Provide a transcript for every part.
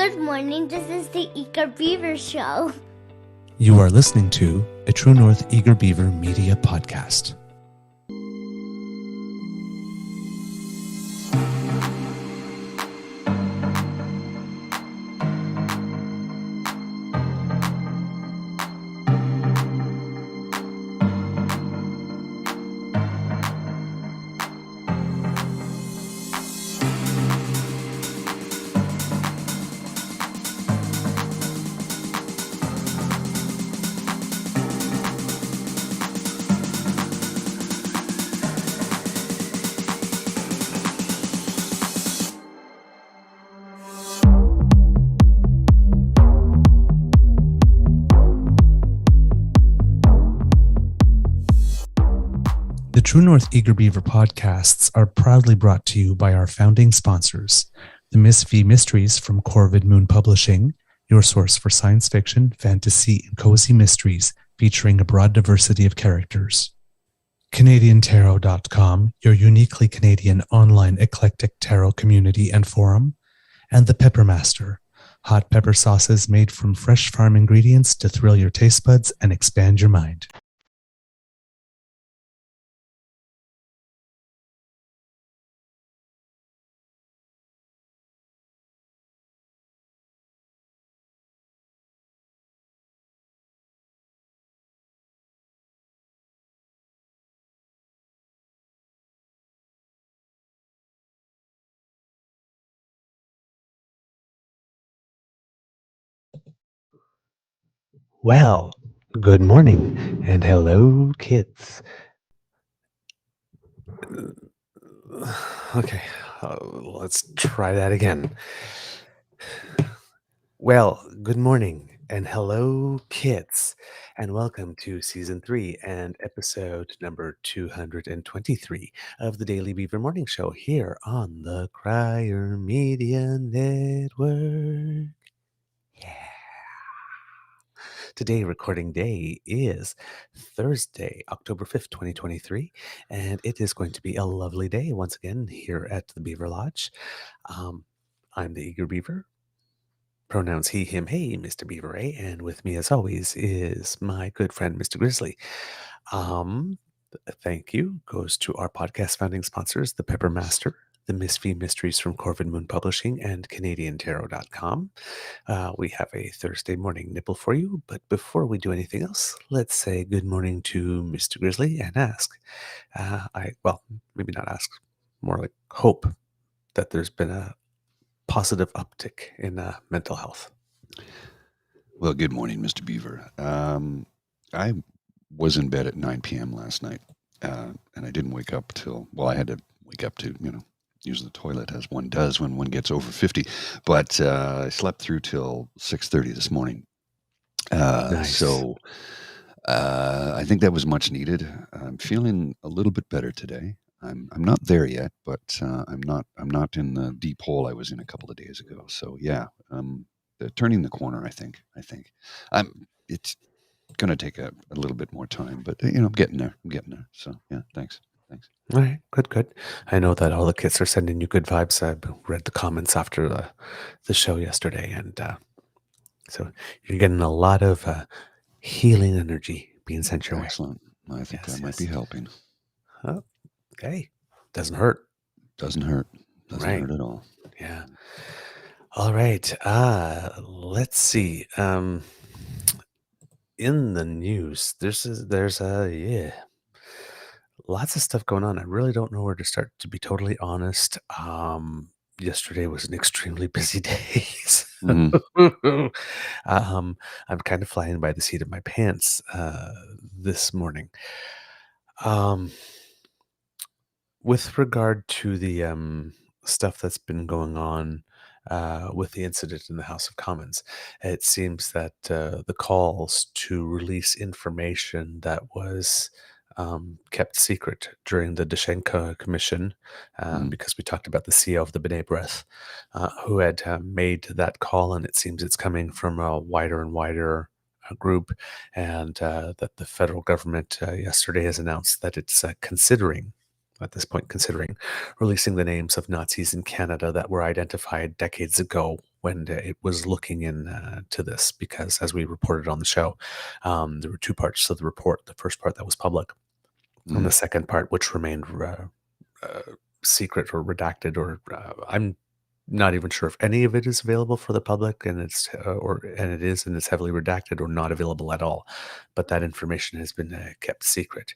Good morning, this is the Eager Beaver Show. You are listening to a True North Eager Beaver Media Podcast. The True North Eager Beaver podcasts are proudly brought to you by our founding sponsors, the Miss V Mysteries from Corvid Moon Publishing, your source for science fiction, fantasy, and cozy mysteries featuring a broad diversity of characters. CanadianTarot.com, your uniquely Canadian online eclectic tarot community and forum, and the Pepper Master, hot pepper sauces made from fresh farm ingredients to thrill your taste buds and expand your mind. Well, good morning and hello, kids. Okay, let's try that again. Well, good morning and hello, kids, and welcome to season 3 and episode number 223 of the Daily Beaver Morning Show here on the Crier Media Network. Yeah. Today, recording day is Thursday, October 5th, 2023, and it is going to be a lovely day once again here at the Beaver Lodge. I'm the Eager Beaver, pronouns he, him, hey, Mr. Beaver, eh? And with me, as always, is my good friend, Mr. Grizzly. Thank you goes to our podcast founding sponsors, the Pepper Master, the Miss V Mysteries from Corvid Moon Publishing, and CanadianTarot.com. We have a Thursday morning nipple for you, but before we do anything else, let's say good morning to Mr. Grizzly and ask, maybe not ask, more like hope that there's been a positive uptick in mental health. Well, good morning, Mr. Beaver. I was in bed at 9 p.m. last night, and I didn't wake up till, I had to wake up to, use the toilet as one does when one gets over 50. But I slept through till 6:30 this morning. Nice. So I think that was much needed. I'm feeling a little bit better today. I'm not there yet, but I'm not in the deep hole I was in a couple of days ago. So yeah, turning the corner. I think it's going to take a little bit more time, but I'm getting there. So yeah, thanks. All right, good. I know that all the kids are sending you good vibes. I read the comments after the show yesterday, and so you're getting a lot of healing energy being sent your way. Excellent. I think that might be helping. Okay, doesn't hurt. Doesn't hurt Right. hurt at all. Yeah. All right. Let's see. In the news, there's lots of stuff going on. I really don't know where to start, to be totally honest. Yesterday was an extremely busy day. I'm kind of flying by the seat of my pants this morning. With regard to the stuff that's been going on with the incident in the House of Commons, it seems that the calls to release information that was kept secret during the Dushenka Commission, because we talked about the CEO of the B'nai B'rith, who had made that call, and it seems it's coming from a wider and wider group, and that the federal government yesterday has announced that it's considering at this point considering releasing the names of Nazis in Canada that were identified decades ago when it was looking into this, because as we reported on the show, there were two parts to the report. The first part that was public, and the second part which remained secret or redacted, or I'm not even sure if any of it is available for the public, and it's and it's heavily redacted or not available at all. But that information has been kept secret.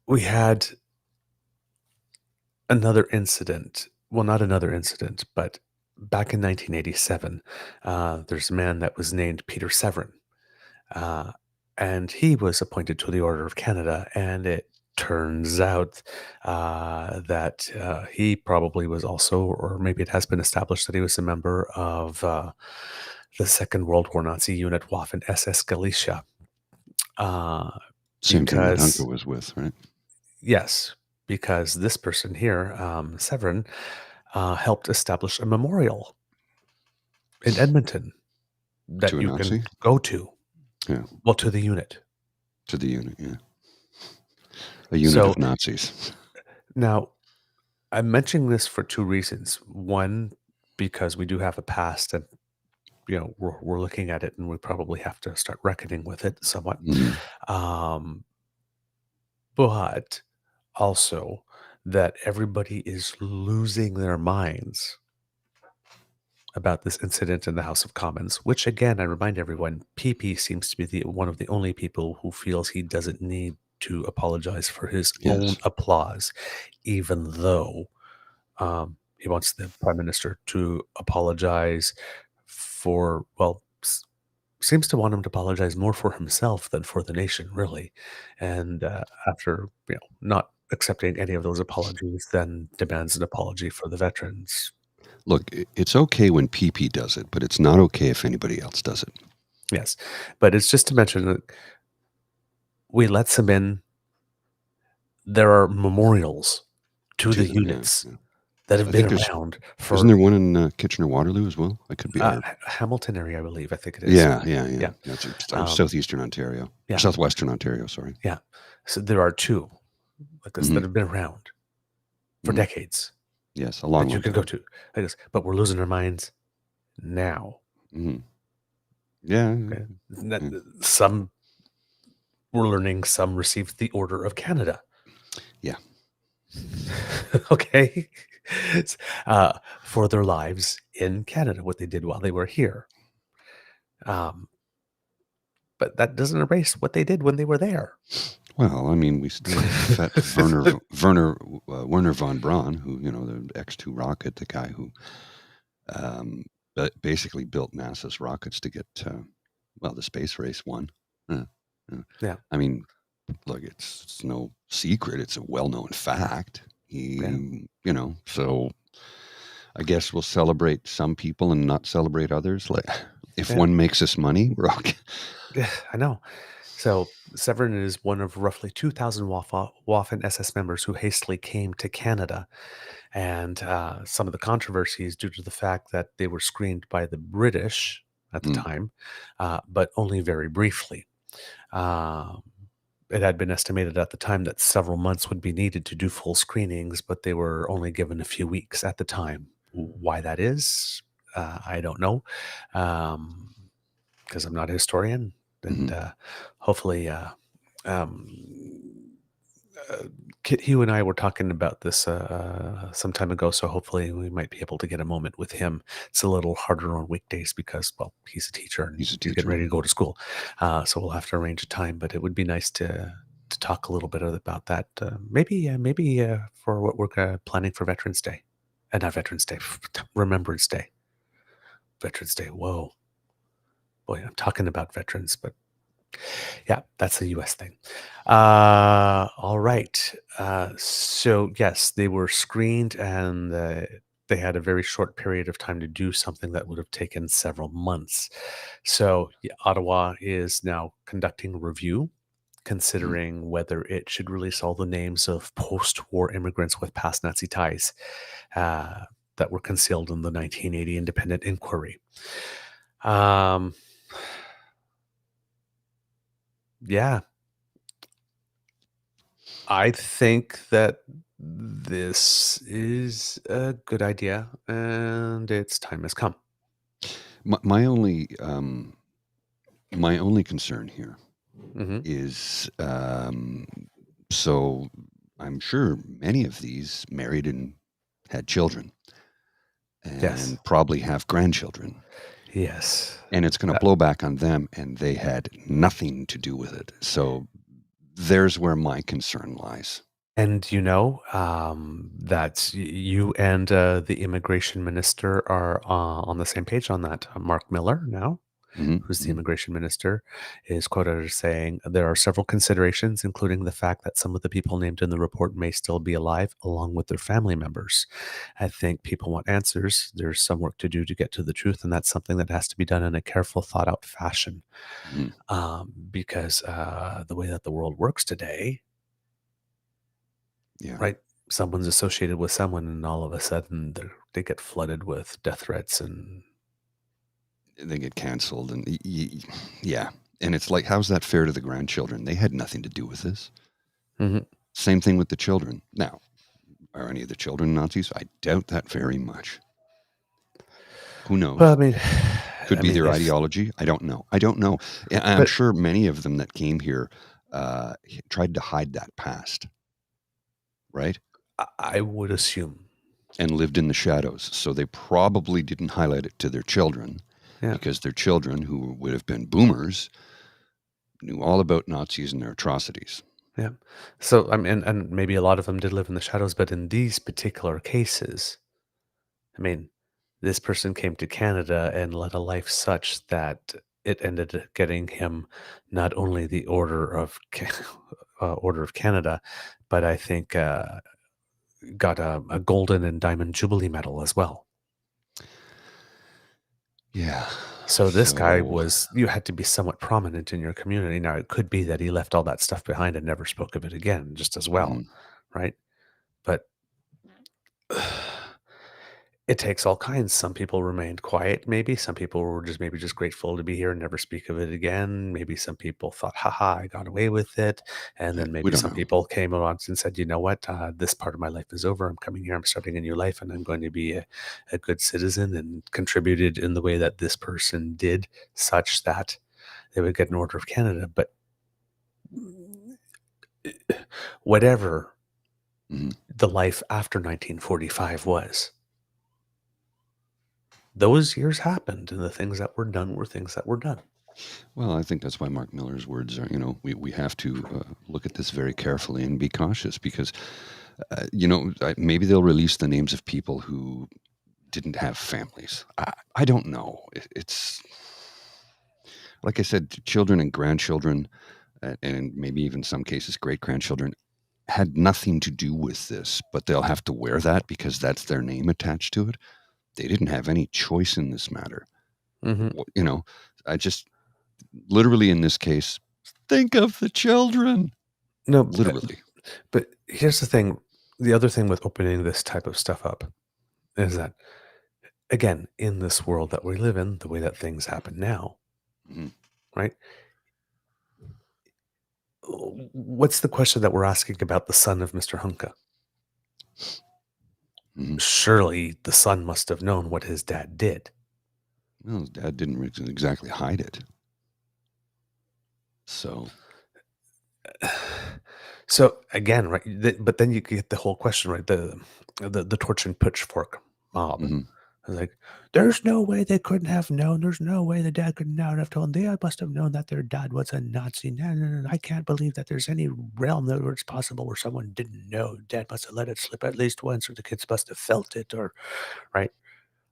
We had another incident. Well, not another incident, but back in 1987, there's a man that was named Peter Severin. And he was appointed to the Order of Canada, and it turns out that he probably was also, or maybe it has been established that he was a member of the Second World War Nazi unit Waffen SS Galicia. Same thing that because, Hunter was with, right? yes, because this person here, Severin, helped establish a memorial in Edmonton that To a you Nazi? can go to. Yeah, Well, to the unit. to the unit, yeah. A unit So of Nazis. now, I'm mentioning this for two reasons. One, because we do have a past, and we're looking at it, and we probably have to start reckoning with it somewhat. Mhm. But also that everybody is losing their minds about this incident in the House of Commons, which again, I remind everyone, PP seems to be one of the only people who feels he doesn't need to apologize for his own Yes. applause, even though he wants the Prime Minister to apologize for, well, seems to want him to apologize more for himself than for the nation, really. And after not accepting any of those apologies, then demands an apology for the veterans. Look, it's okay when PP does it, but it's not okay if anybody else does it. Yes, but it's just to mention that we let them in. There are memorials to the Yeah, units yeah. that have I been think there's around for Isn't there one in Kitchener-Waterloo as well? I could be Hamilton area, I believe. I think it is. Yeah. That's Um, southeastern Ontario. yeah. Southwestern Ontario, sorry. Yeah. So there are two like this that Mhm. have been around for Mhm. decades Yes, a long, that you long can go time. to. Like this, but we're losing our minds now. Mhm. Yeah, Okay. yeah. Some we're learning some received the Order of Canada. Yeah. Okay. For their lives in Canada, what they did while they were here. But that doesn't erase what they did when they were there. Well, I mean, we still have Werner von Braun, who, the X-2 rocket, the guy who basically built NASA's rockets to get, the space race won. Yeah. I mean, look, it's no secret. It's a well-known fact. So I guess we'll celebrate some people and not celebrate others. Like, if one makes us money, we're okay. Yeah, I know. So Severin is one of roughly 2,000 Waffen SS members who hastily came to Canada. And some of the controversy is due to the fact that they were screened by the British at the time, but only very briefly. It had been estimated at the time that several months would be needed to do full screenings, but they were only given a few weeks at the time. Why that is, I don't know, because I'm not a historian, and hopefully, Kit Hugh and I were talking about this some time ago, so hopefully we might be able to get a moment with him. It's a little harder on weekdays because, well, he's a teacher and He's a getting teacher. ready to go to school, so we'll have to arrange a time. But it would be nice to talk a little bit about that. Maybe for what we're planning for Veterans Day, and not Veterans Day, Remembrance Day. Veterans Day. Whoa, boy, I'm talking about veterans, but yeah, that's a US thing. All right. So, yes, they were screened, and they had a very short period of time to do something that would have taken several months. So, Ottawa is now conducting a review, considering whether it should release all the names of post war immigrants with past Nazi ties that were concealed in the 1980 independent inquiry. Yeah, I think that this is a good idea, and its time has come. My my only concern here Hmm. is so I'm sure many of these married and had children Yes. and probably have grandchildren. Yes. And it's going to Uh, blow back on them, and they had nothing to do with it. So there's where my concern lies. and that you and the immigration minister are on the same page on that. Mark Miller now, Hmm. who's the Hmm. immigration minister, is quoted as saying there are several considerations, including the fact that some of the people named in the report may still be alive, along with their family members. I think people want answers. There's some work to do to get to the truth, and that's something that has to be done in a careful, thought out fashion. Hmm. Because the way that the world works today, Yeah. right? Someone's associated with someone, and all of a sudden they get flooded with death threats and They get canceled, and yeah. And it's like, how's that fair to the grandchildren? They had nothing to do with this. Mhm. Same thing with the children. Now, are any of the children Nazis? I doubt that very much. Who Well, knows? I mean, Could I be mean, their if ideology. I don't know. I don't know. And I'm but sure many of them that came here tried to hide that past, right? I would assume, And lived in the shadows. So they probably didn't highlight it to their children yeah, because their children, who would have been boomers, knew all about Nazis and their atrocities. yeah. So I mean, and maybe a lot of them did live in the shadows, but in these particular cases, I mean, this person came to Canada and led a life such that it ended up getting him not only the Order of Canada, but I think got a golden and diamond jubilee medal as well. Yeah. So this guy So, was you had to be somewhat prominent in your community. Now, it could be that he left all that stuff behind and never spoke of it again, just as well, mhm. right? But it takes all kinds. Some people remained quiet, maybe. Some people were just maybe just grateful to be here and never speak of it again. Maybe some people thought, haha, I got away with it. And Yeah, then we maybe don't some know. people came around and said, you know what, this part of my life is over. I'm coming here, I'm starting a new life, and I'm going to be a good citizen and contributed in the way that this person did, such that they would get an Order of Canada. But whatever Mhm. the life after 1945 was, those years happened, and the things that were done were things that were done. Well, I think that's why Mark Miller's words are, we have to look at this very carefully and be cautious because, maybe they'll release the names of people who didn't have families. I don't know. It's like I said, children and grandchildren, and maybe even some cases great grandchildren, had nothing to do with this, but they'll have to wear that because that's their name attached to it. They didn't have any choice in this matter. Hmm. You know, I just literally in this case, think of the children. No, Literally. but here's the thing. The other thing with opening this type of stuff up is that, again, in this world that we live in, the way that things happen now, Mhm. right? What's the question that we're asking about the son of Mr. Hunka? Mhm. Surely the son must have known what his dad did. Well, his dad didn't exactly hide it. So, So again, right? But then you get the whole question, right? The torch and pitchfork mob. mhm. It's like, there's no way they couldn't have known. There's no way the dad could not have told. They must have known that their dad was a Nazi. No, no, no, I can't believe that there's any realm that where it's possible where someone didn't know. Dad must have let it slip at least once, or the kids must have felt it, or right.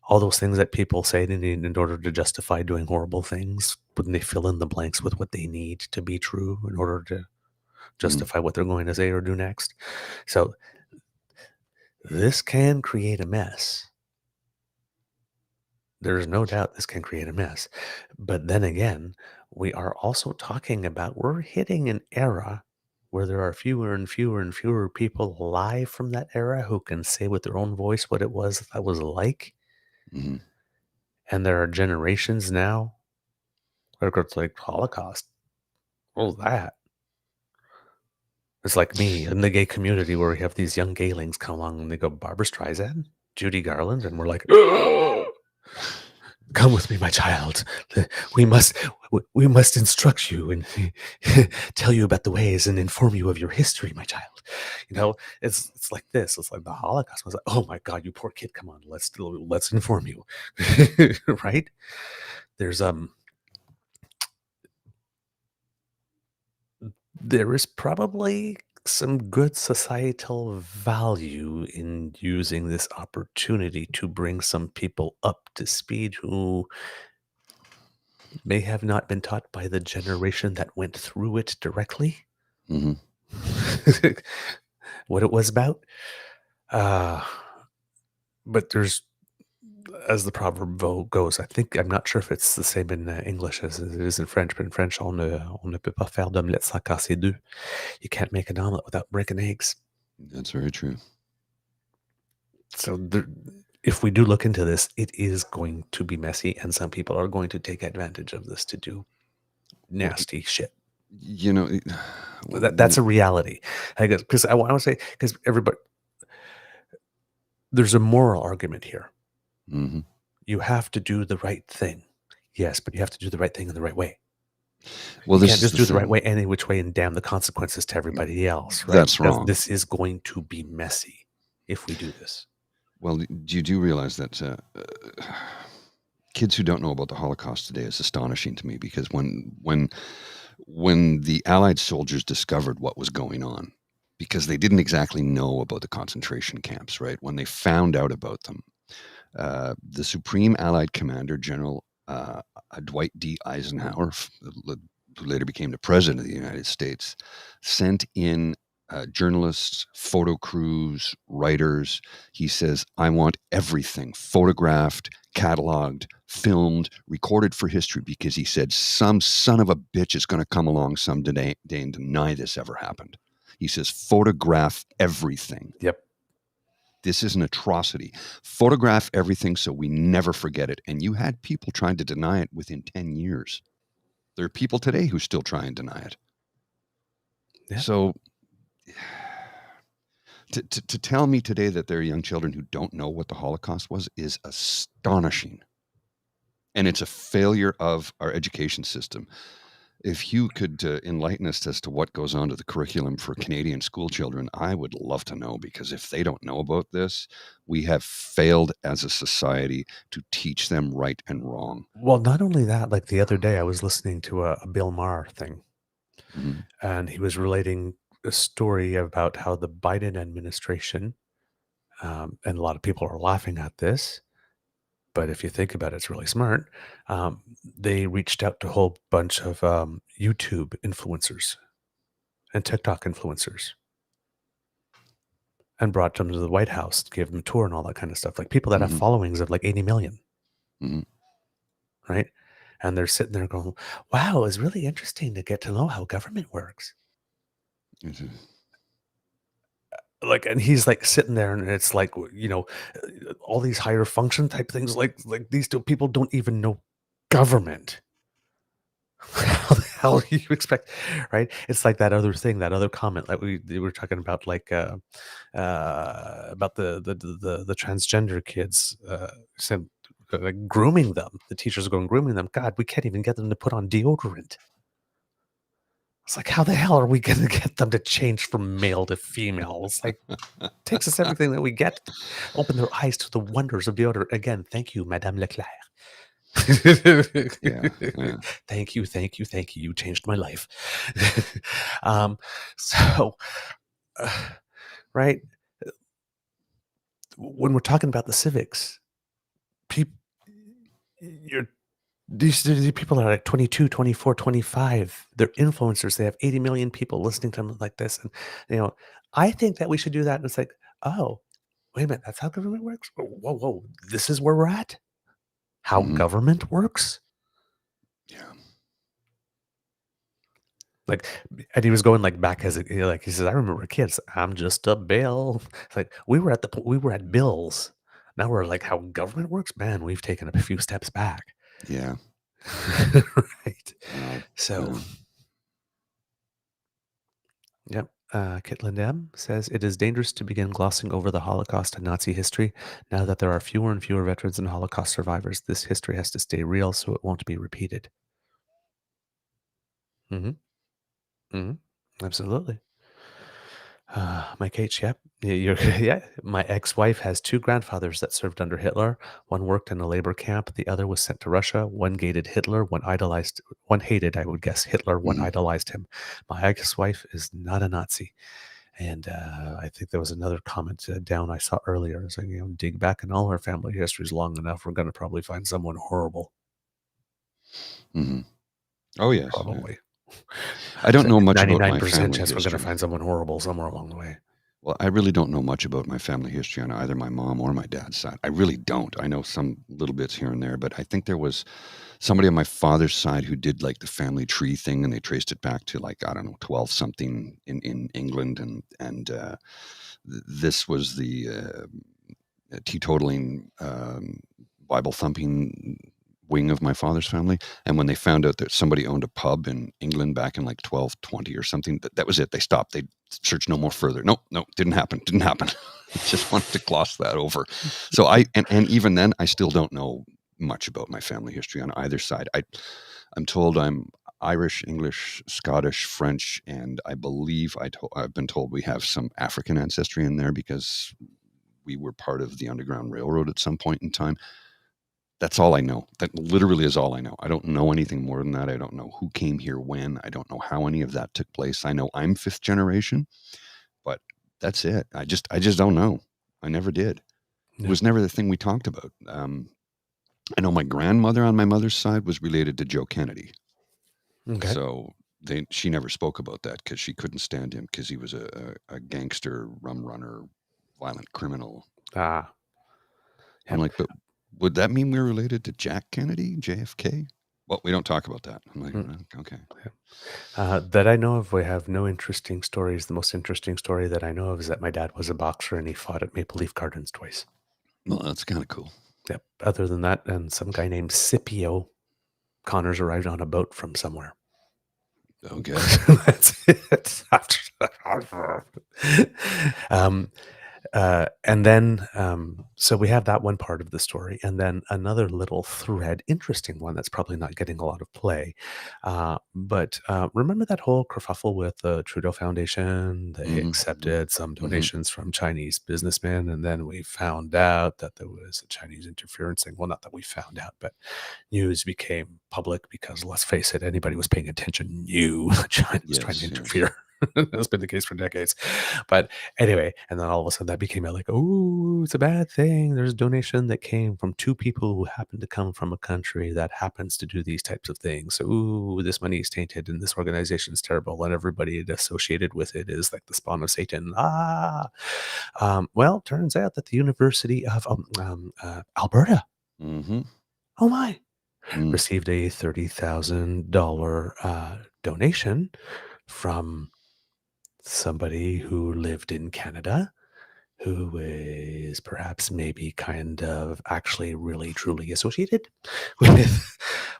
All those things that people say in order to justify doing horrible things, when they fill in the blanks with what they need to be true in order to Mhm. justify what they're going to say or do next. So this can create a mess. There's no doubt this can create a mess. But then again, we are also talking about we're hitting an era where there are fewer and fewer and fewer people alive from that era who can say with their own voice what it was that was like. Mhm. And there are generations now, whether it's like Holocaust, What was that? It's like me in the gay community where we have these young gaylings come along and they go, Barbara Streisand, Judy Garland, and we're like, come with me, my child. We must instruct you and tell you about the ways and inform you of your history, my child. It's like this. It's like the Holocaust. I was like, oh my God, you poor kid. Come on, let's inform you. Right? There is probably some good societal value in using this opportunity to bring some people up to speed who may have not been taught by the generation that went through it directly. Hmm. What it was about. But there's, as the proverb goes, I'm not sure if it's the same in English as it is in French, but in French, on ne peut pas faire d'omelette sans casser deux. You can't make an omelet without breaking eggs. That's very true. So if we do look into this, it is going to be messy, and some people are going to take advantage of this to do nasty shit. That's a reality. I guess because I want to say, because everybody, there's a moral argument here. Mm-hmm. You have to do the right thing. Yes, but you have to do the right thing in the right way. Well, you can't just do the right way any which way and damn the consequences to everybody else. Right? That's wrong. This is going to be messy if we do this. Well, you do realize that kids who don't know about the Holocaust today is astonishing to me, because when the Allied soldiers discovered what was going on, because they didn't exactly know about the concentration camps, right? When they found out about them, the Supreme Allied Commander, General Dwight D. Eisenhower, who later became the President of the United States, sent in journalists, photo crews, writers. He says, I want everything photographed, cataloged, filmed, recorded for history, because he said some son of a bitch is going to come along some day and deny this ever happened. He says, photograph everything. Yep. This is an atrocity. Photograph everything so we never forget it. And you had people trying to deny it within 10 years. There are people today who still try and deny it. Yeah. So to tell me today that there are young children who don't know what the Holocaust was is astonishing. And it's a failure of our education system. If you could enlighten us as to what goes on to the curriculum for Canadian school children, I would love to know, because if they don't know about this, we have failed as a society to teach them right and wrong. Well, not only that, like the other day I was listening to a Bill Maher thing, mm-hmm. and he was relating a story about how the Biden administration, and a lot of people are laughing at this, but if you think about it, it's really smart. They reached out to a whole bunch of YouTube influencers and TikTok influencers and brought them to the White House, gave them a tour and all that kind of stuff. Like people that mm-hmm. have followings of like 80 million. Mm-hmm. Right? And they're sitting there going, wow, it's really interesting to get to know how government works. Mm-hmm. Like, and he's like sitting there, and it's like, all these higher function type things, like these two people don't even know government. How the hell do you expect, right? It's like that other thing, that other comment, like we were talking about, like about the transgender kids, like grooming them. The teachers are going grooming them. God, we can't even get them to put on deodorant. It's like, how the hell are we going to get them to change from male to female? It's like, it takes us everything that we get to open their eyes to the wonders of deodorant. Again, thank you, Madame Leclerc. Yeah. Thank you. You changed my life. Right. When we're talking about the civics, these people are like 22, 24, 25. They're influencers. They have 80 million people listening to them like this. And, I think that we should do that. And it's like, oh, wait a minute. That's how government works? Whoa. This is where we're at? How mm-hmm. government works? Yeah. Like, and he was going like back as like he says, I remember kids. I'm just a bill. It's like we were at bills. Now we're like, how government works. Man, we've taken a few steps back. Yeah. Right. So Yep. Kitlin M says it is dangerous to begin glossing over the Holocaust and Nazi history. Now that there are fewer and fewer veterans and Holocaust survivors, this history has to stay real so it won't be repeated. Hmm. Hmm. Absolutely. Mike H. Yep. Yeah. My ex-wife has two grandfathers that served under Hitler. One worked in a labor camp. The other was sent to Russia. One hated Hitler. One hated, I would guess, Hitler. One Mhm. idolized him. My ex-wife is not a Nazi. And I think there was another comment down I saw earlier saying, dig back in all our family histories long enough, we're going to probably find someone horrible. Mhm. Oh, yes. Yeah. Probably. I don't So know much about my 99% family chance we're going to history. find someone horrible somewhere along the way. Well, I really don't know much about my family history on either my mom or my dad's side. I really don't. I know some little bits here and there, but I think there was somebody on my father's side who did like the family tree thing, and they traced it back to like, I don't know, 12 something in England, and this was the teetotaling, Bible thumping wing of my father's family. And when they found out that somebody owned a pub in England back in like 1220 or something, that was it. They stopped. They searched no more further. No, didn't happen. Didn't happen. Just wanted to gloss that over. So and even then, I still don't know much about my family history on either side. I'm told I'm Irish, English, Scottish, French, and I believe I've been told we have some African ancestry in there because we were part of the Underground Railroad at some point in time. That's all I know. That literally is all I know. I don't know anything more than that. I don't know who came here when. I don't know how any of that took place. I know I'm fifth generation, but that's it. I just don't know. I never did. It Yeah. was never the thing we talked about. I know my grandmother on my mother's side was related to Joe Kennedy. Okay. So she never spoke about that because she couldn't stand him because he was a gangster, rum runner, violent criminal. Ah. I'm like, but would that mean we're related to Jack Kennedy, JFK? Well, we don't talk about that. I'm like, okay. That I know of, we have no interesting stories. The most interesting story that I know of is that my dad was a boxer and he fought at Maple Leaf Gardens twice. Well, that's kind of cool. Yep. Other than that, and some guy named Scipio Connors arrived on a boat from somewhere. Okay. That's it. And then, so we have that one part of the story, and then another little thread, interesting one that's probably not getting a lot of play. But remember that whole kerfuffle with the Trudeau Foundation? They accepted some donations from Chinese businessmen, and then we found out that there was a Chinese interference thing. Well, not that we found out, but news became public because, let's face it, anybody was paying attention knew China was trying to interfere. That's been the case for decades. But anyway, and then all of a sudden that became like, oh, it's a bad thing. There's a donation that came from two people who happen to come from a country that happens to do these types of things. So, ooh, this money is tainted and this organization is terrible and everybody associated with it is like the spawn of Satan. Well, turns out that the University of Alberta, oh my, received a $30,000 donation from somebody who lived in Canada, who is perhaps maybe kind of actually really truly associated with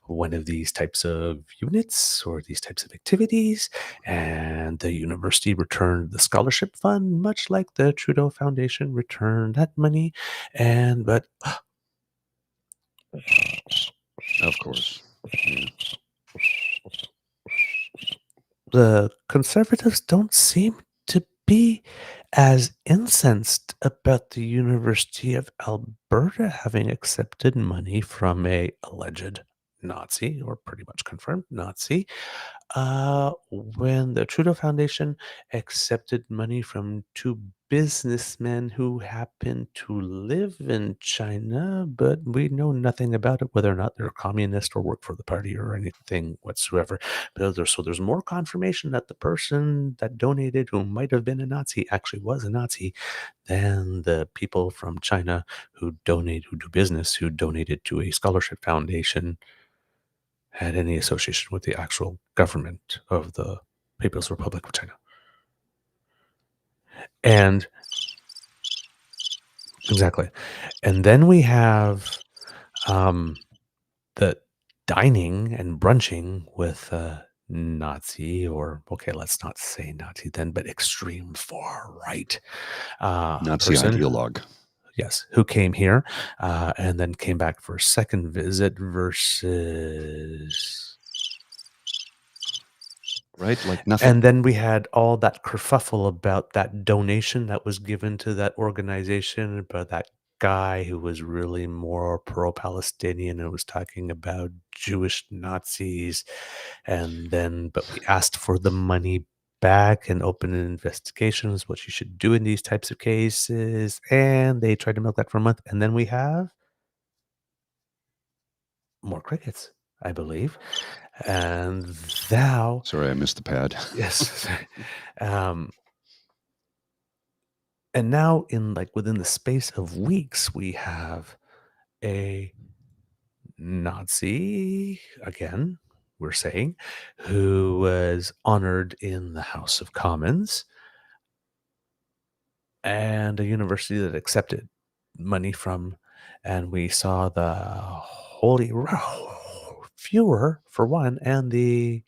one of these types of units or these types of activities. And the university returned the scholarship fund, much like the Trudeau Foundation returned that money. But Of course. Yeah. the Conservatives don't seem to be as incensed about the University of Alberta having accepted money from a alleged Nazi, or pretty much confirmed Nazi, when the Trudeau Foundation accepted money from two businessmen who happen to live in China, but we know nothing about it, whether or not they're communist or work for the party or anything whatsoever. But there's more confirmation that the person that donated, who might have been a Nazi, actually was a Nazi, than the people from China who do business, who donated to a scholarship foundation, had any association with the actual government of the People's Republic of China. And exactly. And then we have the dining and brunching with Nazi, or okay, let's not say Nazi then, but extreme far right Nazi person. ideologue. Yes, who came here and then came back for a second visit versus. Right? Like nothing. And then we had all that kerfuffle about that donation that was given to that organization, but that guy who was really more pro-Palestinian and was talking about Jewish Nazis. And then, but we asked for the money back and open an investigation is what you should do in these types of cases. And they tried to milk that for a month. And then we have more crickets, I believe. And thou, Sorry, I missed the pad. yes. And now in like within the space of weeks, we have a Nazi, again, we're saying, who was honored in the House of Commons, and a university that accepted money from, and we saw the Holy Führer for one, and the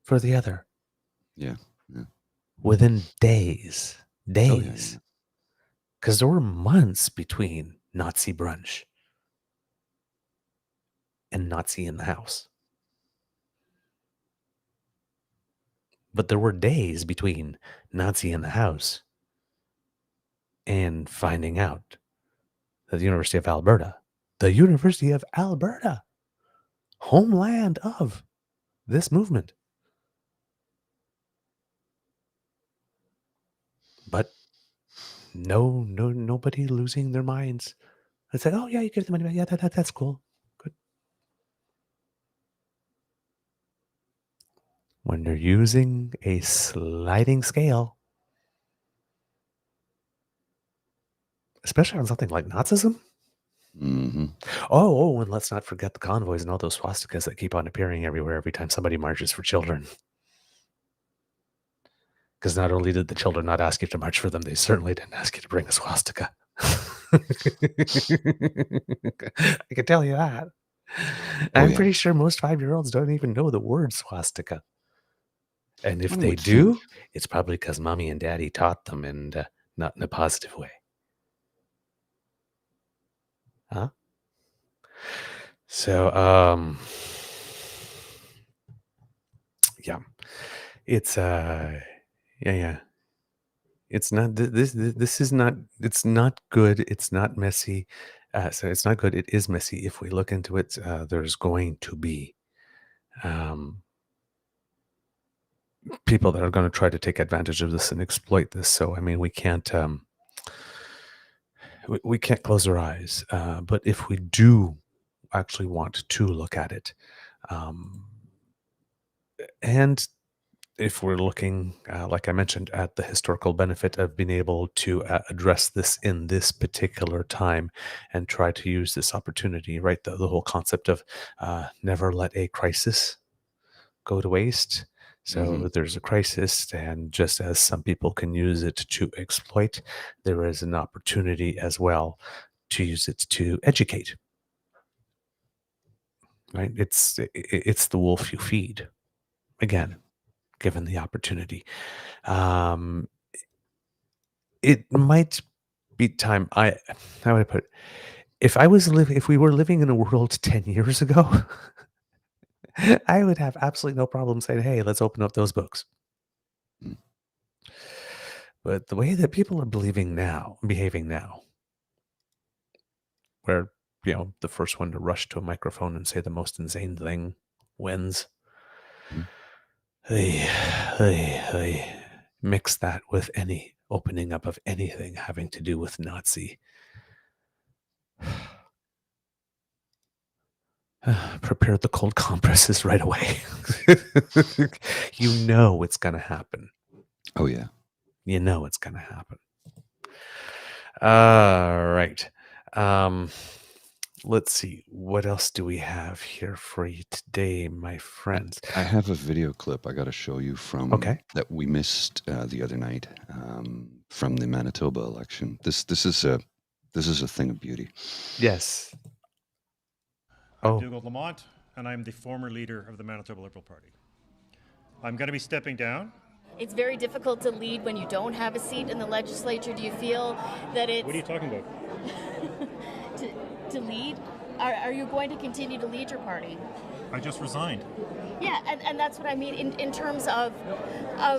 for the other. Yeah. Within days. Oh, yeah. Because there were months between Nazi brunch and Nazi in the house. But there were days between Nazi in the house and finding out that the University of Alberta, homeland of this movement. But nobody losing their minds. It's like, oh yeah, you give the money back. Yeah, that's cool. Good. When you're using a sliding scale, especially on something like Nazism. Mm-hmm. Oh, and let's not forget the convoys and all those swastikas that keep on appearing everywhere every time somebody marches for children. Because not only did the children not ask you to march for them, they certainly didn't ask you to bring a swastika. I can tell you that. I'm yeah. pretty sure most 5-year-olds don't even know the word swastika. And if One they would do, think. it's probably because mommy and daddy taught them and not in a positive way. Huh? So, yeah, it's, yeah. It's not, this is not, it's not good. It's not messy. So it's not good. It is messy. If we look into it, there's going to be people that are going to try to take advantage of this and exploit this. So, I mean, we can't close our eyes. But if we do actually want to look at it, and if we're looking, like I mentioned, at the historical benefit of being able to address this in this particular time and try to use this opportunity, right? The whole concept of never let a crisis go to waste. So there's a crisis, and just as some people can use it to exploit, there is an opportunity as well to use it to educate. Right? It's the wolf you feed. Again, given the opportunity. It might be time. How would I put it? If we were living in a world 10 years ago, I would have absolutely no problem saying, "Hey, let's open up those books." But the way that people are behaving now, where the first one to rush to a microphone and say the most insane thing wins. They mix that with any opening up of anything having to do with Nazi. Prepare the cold compresses right away. You know it's going to happen. Oh, yeah. You know it's going to happen. All right. Let's see. What else do we have here for you today, my friends? I have a video clip I got to show you from that we missed the other night from the Manitoba election. This is a thing of beauty. Yes. Oh. I'm Dougald Lamont, and I'm the former leader of the Manitoba Liberal Party. I'm going to be stepping down. It's very difficult to lead when you don't have a seat in the legislature. Do you feel that it's... What are you talking about? to lead? Are you going to continue to lead your party? I just resigned. Yeah, and that's what I mean in terms of...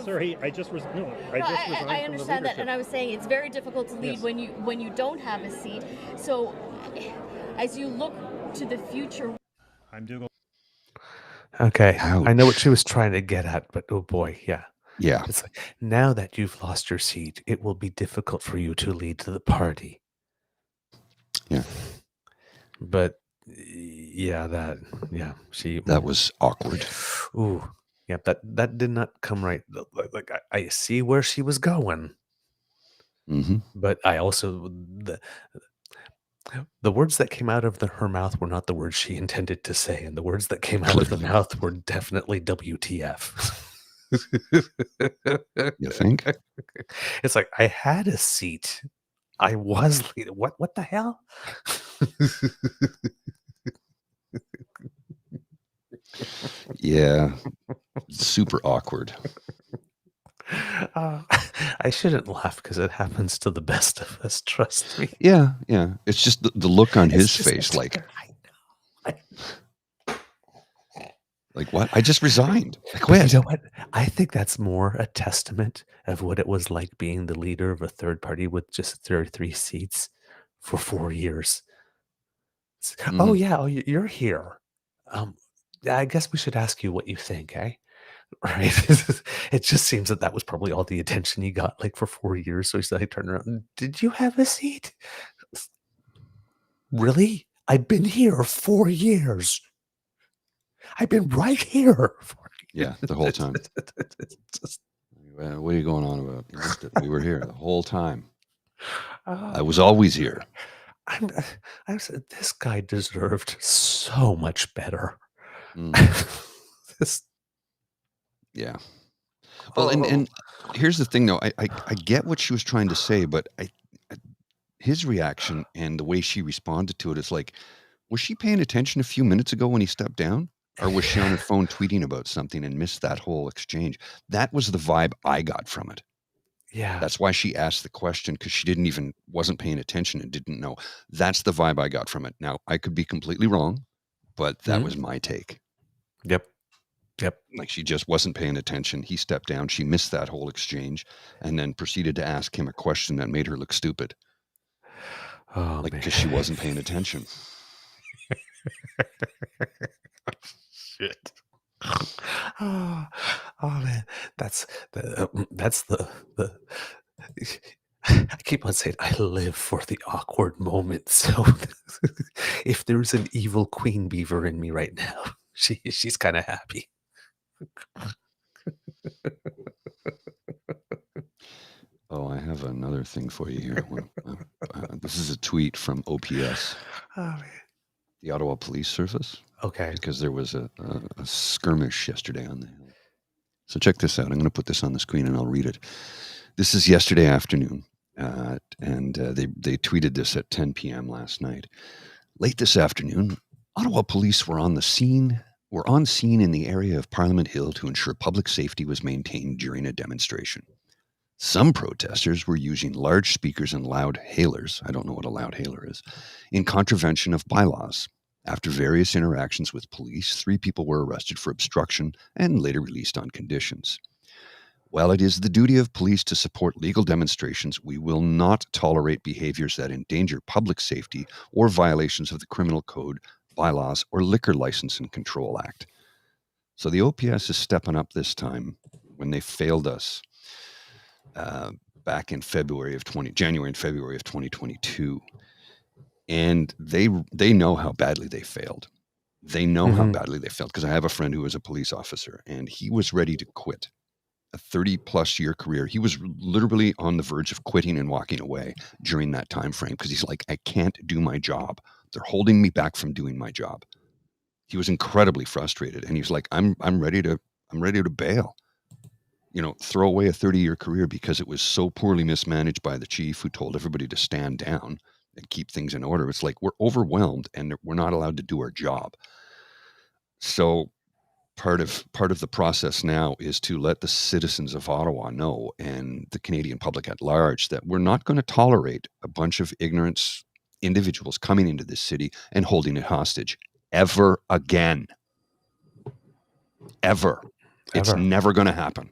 Sorry, I just resigned. I understand that, and I was saying it's very difficult to lead Yes. when you don't have a seat. So as you look to the future... I'm Dougald. Okay. Ouch. I know what she was trying to get at, but oh boy, yeah. Yeah. It's like, now that you've lost your seat, it will be difficult for you to lead the party. Yeah. But yeah, she. That was awkward. Ooh, yeah, that did not come right. Like I see where she was going, Mm-hmm. but I also the words that came out of her mouth were not the words she intended to say, and the words that came out of the mouth were definitely WTF. You think? It's like I had a seat. I was leading. What the hell? Yeah. Super awkward. I shouldn't laugh because it happens to the best of us. Trust me. Yeah. Yeah. It's just the look on his It's just face, like, I know. like what? I just resigned. Like, But when? you know what? I think that's more a testament of what it was like being the leader of a third party with just 33 seats for 4 years. Oh yeah, you're here. I guess we should ask you what you think, eh? Right? It just seems that was probably all the attention he got, like for 4 years. So he's like, turned around. Did you have a seat? Really? I've been here 4 years. I've been right here. Yeah, the whole time. It's just, What are you going on about? You missed it. We were here the whole time. I oh, was always here. I said this guy deserved so much better. Mm, This, yeah. Well, and here's the thing, though. I get what she was trying to say, but his reaction and the way she responded to it is like, was she paying attention a few minutes ago when he stepped down? Or was she on her phone tweeting about something and missed that whole exchange? That was the vibe I got from it. yeah. That's why she asked the question, because she wasn't paying attention and didn't know. That's the vibe I got from it. Now, I could be completely wrong, but that Mhm. was my take. Yep. Like, she just wasn't paying attention. He stepped down. She missed that whole exchange and then proceeded to ask him a question that made her look stupid. Oh, Like, man. because she wasn't paying attention. Shit. Oh, man, that's the I keep on saying I live for the awkward moment. So if there's an evil Queen Beaver in me right now, she's kind of happy. Oh, I have another thing for you here. This is a tweet from OPS, Oh, man. the Ottawa Police Service, Okay. because there was a skirmish yesterday on the hill. So check this out. I'm going to put this on the screen and I'll read it. This is yesterday afternoon, and they tweeted this at 10 p.m. last night. Late this afternoon, Ottawa police were on scene in the area of Parliament Hill to ensure public safety was maintained during a demonstration. Some protesters were using large speakers and loud hailers, I don't know what a loud hailer is, in contravention of bylaws. After various interactions with police, 3 people were arrested for obstruction and later released on conditions. While it is the duty of police to support legal demonstrations, we will not tolerate behaviors that endanger public safety or violations of the Criminal Code, bylaws, or Liquor License and Control Act. So the OPS is stepping up this time when they failed us back in January and February of 2022. And they know how badly they failed. They know how badly they failed, because I have a friend who was a police officer and he was ready to quit. A 30-plus year career. He was literally on the verge of quitting and walking away during that time frame, because he's like, I can't do my job. They're holding me back from doing my job. He was incredibly frustrated, and he's like, I'm ready to bail. Throw away a 30-year career because it was so poorly mismanaged by the chief, who told everybody to stand down, and keep things in order. It's like we're overwhelmed and we're not allowed to do our job. So part of the process now is to let the citizens of Ottawa know, and the Canadian public at large, that we're not going to tolerate a bunch of ignorant individuals coming into this city and holding it hostage ever again. Ever. It's Ever. never going to happen.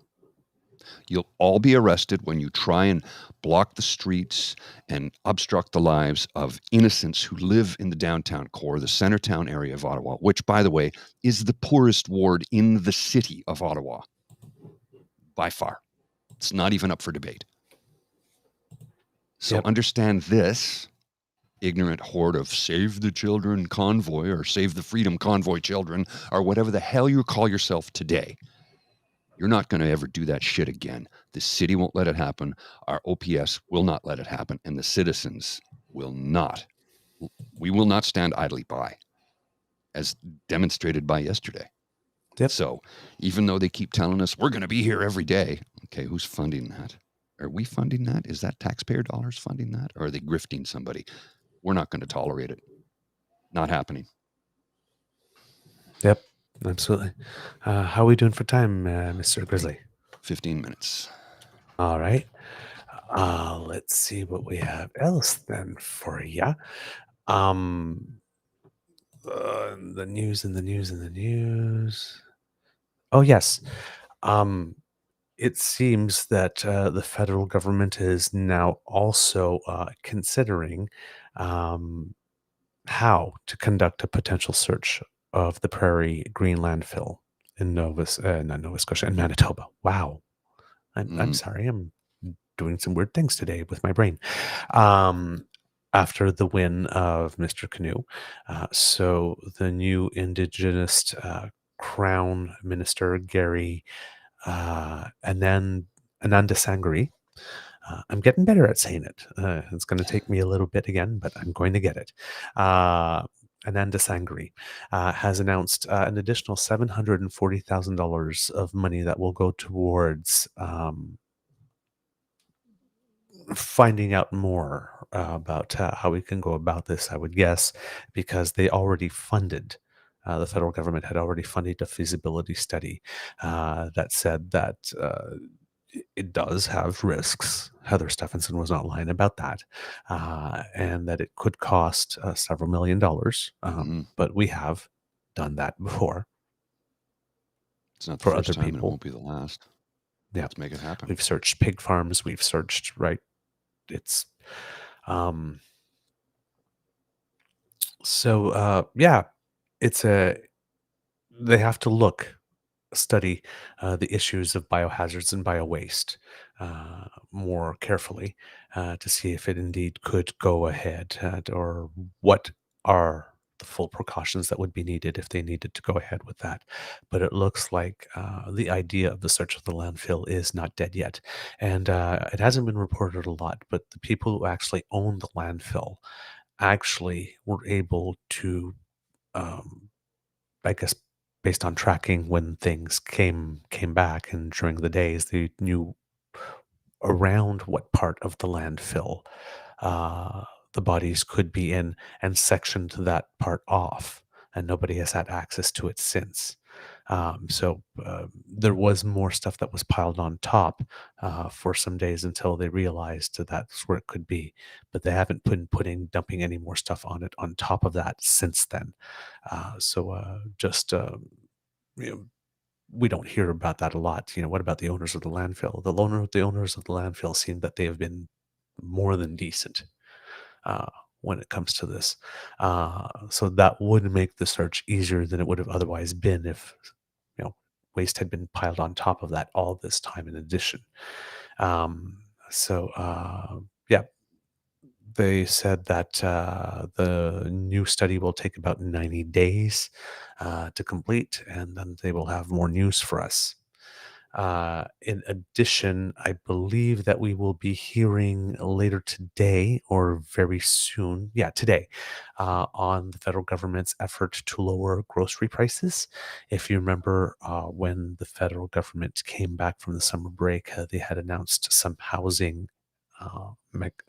You'll all be arrested when you try and block the streets and obstruct the lives of innocents who live in the downtown core, the Centertown area of Ottawa, which, by the way, is the poorest ward in the city of Ottawa. By far. It's not even up for debate. So understand this, ignorant horde of Save the Children Convoy or Save the Freedom Convoy children or whatever the hell you call yourself today. You're not going to ever do that shit again. The city won't let it happen. Our OPS will not let it happen. And the citizens will not. We will not stand idly by, as demonstrated by yesterday. Yep. So even though they keep telling us we're going to be here every day, okay, who's funding that? Are we funding that? Is that taxpayer dollars funding that? Or are they grifting somebody? We're not going to tolerate it. Not happening. Yep. Absolutely. How are we doing for time, Mr. Grizzly? 15 minutes. All right. Let's see what we have else then for you. The news. Oh, yes. It seems that the federal government is now also considering how to conduct a potential search of the Prairie Green landfill in not Nova Scotia, in Manitoba. Wow. I'm sorry. I'm doing some weird things today with my brain. After the win of Mr. Canoe. So the new Indigenous Crown Minister, Gary Ananda Sangri. I'm getting better at saying it. It's going to take me a little bit again, but I'm going to get it. Ananda Sangri has announced an additional $740,000 of money that will go towards finding out more about how we can go about this, I would guess, because they already funded. The federal government had already funded a feasibility study that said that it does have risks. Heather Stephenson was not lying about that, and that it could cost several $1 million. But we have done that before. It's not the for first other time, and it people. won't be the last. Yeah. Let's make it happen. We've searched pig farms. We've searched, right? It's yeah, it's they have to study the issues of biohazards and biowaste more carefully to see if it indeed could go ahead or what are the full precautions that would be needed if they needed to go ahead with that. But it looks like the idea of the search of the landfill is not dead yet. And it hasn't been reported a lot, but the people who actually own the landfill actually were able to, I guess, based on tracking when things came back and during the days, they knew around what part of the landfill the bodies could be in and sectioned that part off, and nobody has had access to it since. So there was more stuff that was piled on top for some days until they realized that that's where it could be. But they haven't been dumping any more stuff on it on top of that since then. You know, we don't hear about that a lot. What about the owners of the landfill? The owners of the landfill seem that they have been more than decent when it comes to this. So that would make the search easier than it would have otherwise been if waste had been piled on top of that all this time in addition. Yeah, they said that the new study will take about 90 days to complete, and then they will have more news for us. In addition, I believe that we will be hearing later today or very soon, today, on the federal government's effort to lower grocery prices. If you remember, when the federal government came back from the summer break, they had announced some housing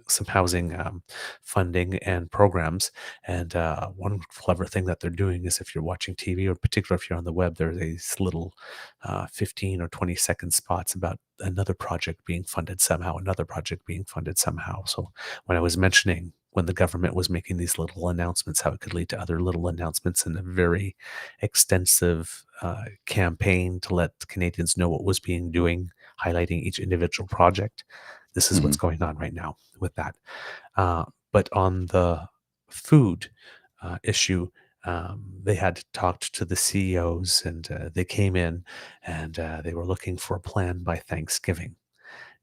some housing funding and programs. And one clever thing that they're doing is, if you're watching TV, or particularly if you're on the web, there are these little 15 or 20-second spots about another project being funded somehow, another project being funded somehow. So when I was mentioning when the government was making these little announcements, how it could lead to other little announcements, and a very extensive campaign to let Canadians know what was being doing, highlighting each individual project. This is what's going on right now with that. But on the food issue, they had talked to the CEOs, and they came in, and they were looking for a plan by Thanksgiving.